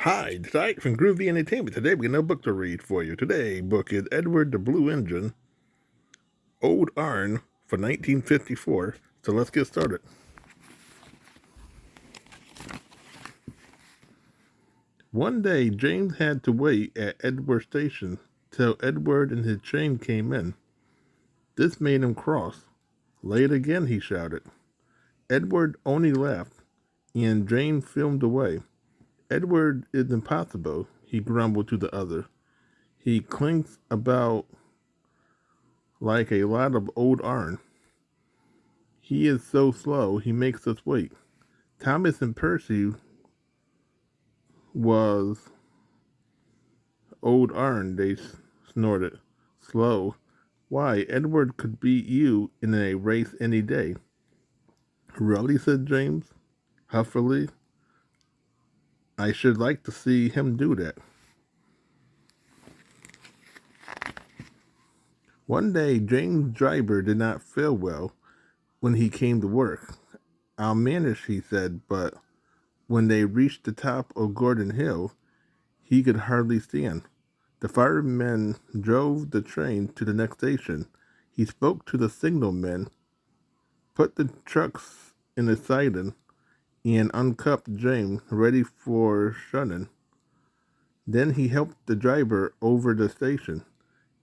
Hi, Dyke from Groovy Entertainment. Today we got a book to read for you. Today book is Edward the Blue Engine, Old Arn for 1954. So let's get started. One day James had to wait at Edward Station till Edward and his train came in. This made him cross. Late again, he shouted. Edward only laughed, and Jane filmed away. Edward is impossible, he grumbled to the other. He clinks about like a lot of old iron. He is so slow, he makes us wait. Thomas and Percy was old iron, they snorted. Slow. Why, Edward could beat you in a race any day. Really, said James, huffily. I should like to see him do that. One day, James Driver did not feel well when he came to work. I'll manage, he said, but when they reached the top of Gordon Hill, he could hardly stand. The fireman drove the train to the next station. He spoke to the signalman, put the trucks in the siding, and uncuffed James, ready for shunting. Then he helped the driver over the station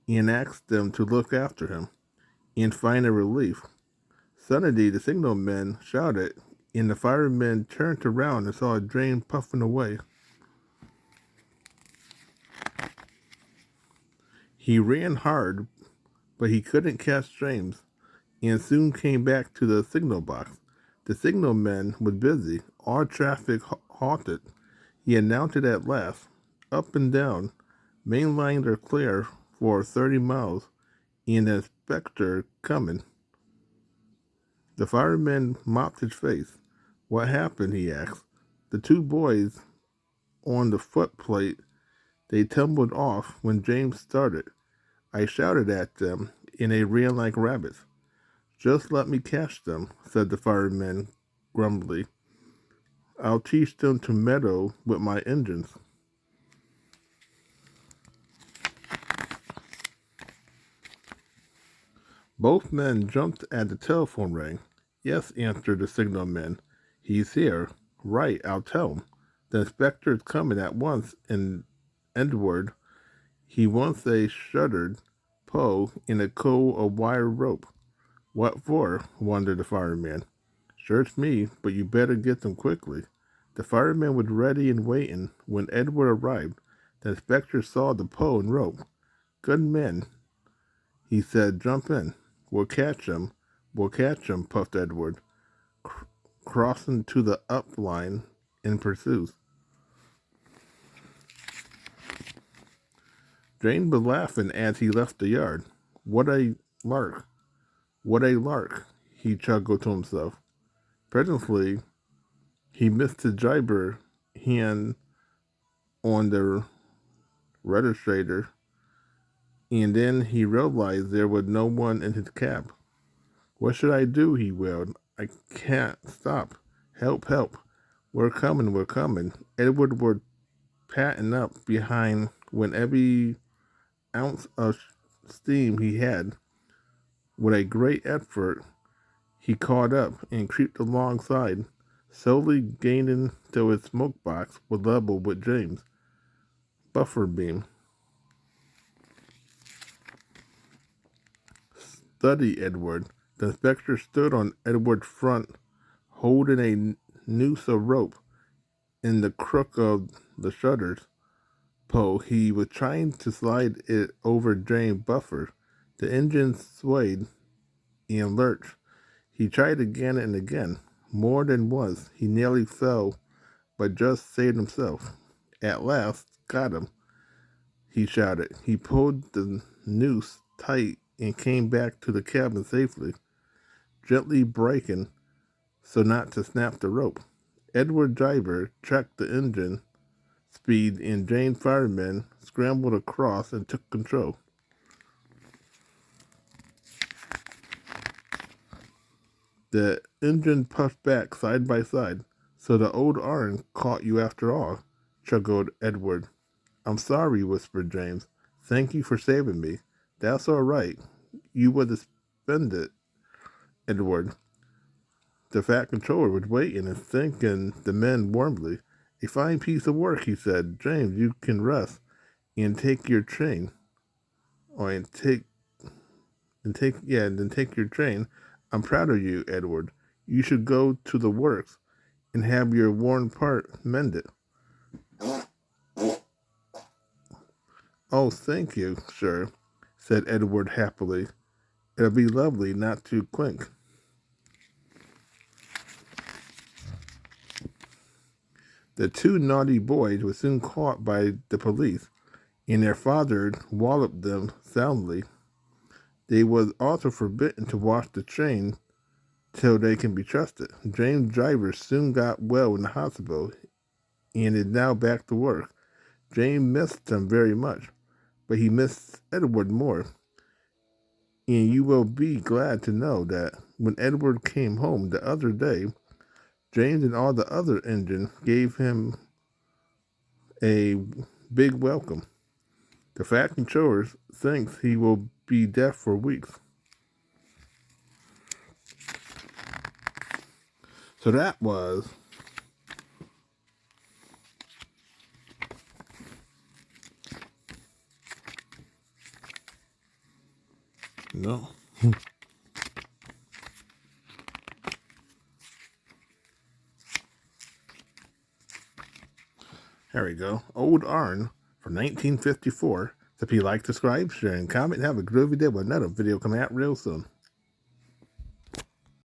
and asked them to look after him and find a relief. Suddenly, the signalman shouted, and the fireman turned around and saw James puffing away. He ran hard, but he couldn't catch James, and soon came back to the signal box. The signalman was busy. All traffic halted. He announced it at last. Up and down. Main lines are clear for 30 miles, and the inspector coming. The fireman mopped his face. What happened? He asked. The two boys on the footplate, they tumbled off when James started. I shouted at them, and they ran like rabbits. Just let me catch them, said the fireman grumbly. I'll teach them to meddle with my engines. Both men jumped at the telephone ring. Yes, answered the signalman. He's here. Right, I'll tell him. The inspector's coming at once, and Edward, he wants a shuttered pole and a coil of wire rope. What for? Wondered the fireman. Search me, but you better get them quickly. The fireman was ready and waiting when Edward arrived. The inspector saw the pole and rope. Good men, he said, jump in. We'll catch him. We'll catch him, puffed Edward, crossing to the up line in pursuit. Jane was laughing as he left the yard. What a lark! What a lark! He chuckled to himself. Presently, he missed his driver hand on the registrator, and then he realized there was no one in his cab. What should I do? He wailed. I can't stop. Help, help. We're coming, we're coming. Edward was patting up behind when every ounce of steam he had. With a great effort, he caught up and creeped alongside, slowly gaining till his smoke box was level with James' buffer beam. Study, Edward. The inspector stood on Edward's front, holding a noose of rope in the crook of the shutters pole. He was trying to slide it over James' buffer. The engine swayed and lurched. He tried again and again. More than once, he nearly fell, but just saved himself. At last, got him, he shouted. He pulled the noose tight and came back to the cabin safely, gently braking so not to snap the rope. Edward Driver tracked the engine speed, and Jane Fireman scrambled across and took control. The engine puffed back side by side. So the old iron caught you after all. chuckled Edward. I'm sorry, whispered James. Thank you for saving me. That's all right. You were the splendid, Edward. The Fat Controller was waiting and thanking the men warmly. A fine piece of work, he said. James, you can rest and take your train. Or then take your train. I'm proud of you, Edward. You should go to the works and have your worn part mended. Oh, thank you, sir, said Edward happily. It'll be lovely not to clink. The two naughty boys were soon caught by the police, and their father walloped them soundly. They was also forbidden to wash the train till they can be trusted. James Driver soon got well in the hospital and is now back to work. James missed them very much, but he missed Edward more. And you will be glad to know that when Edward came home the other day, James and all the other engines gave him a big welcome. The Fat Controller thinks he will be deaf for weeks. So that was no. There we go. Old Arn from 1954. So if you like, subscribe, share, and comment, have a groovy day with another video coming out real soon.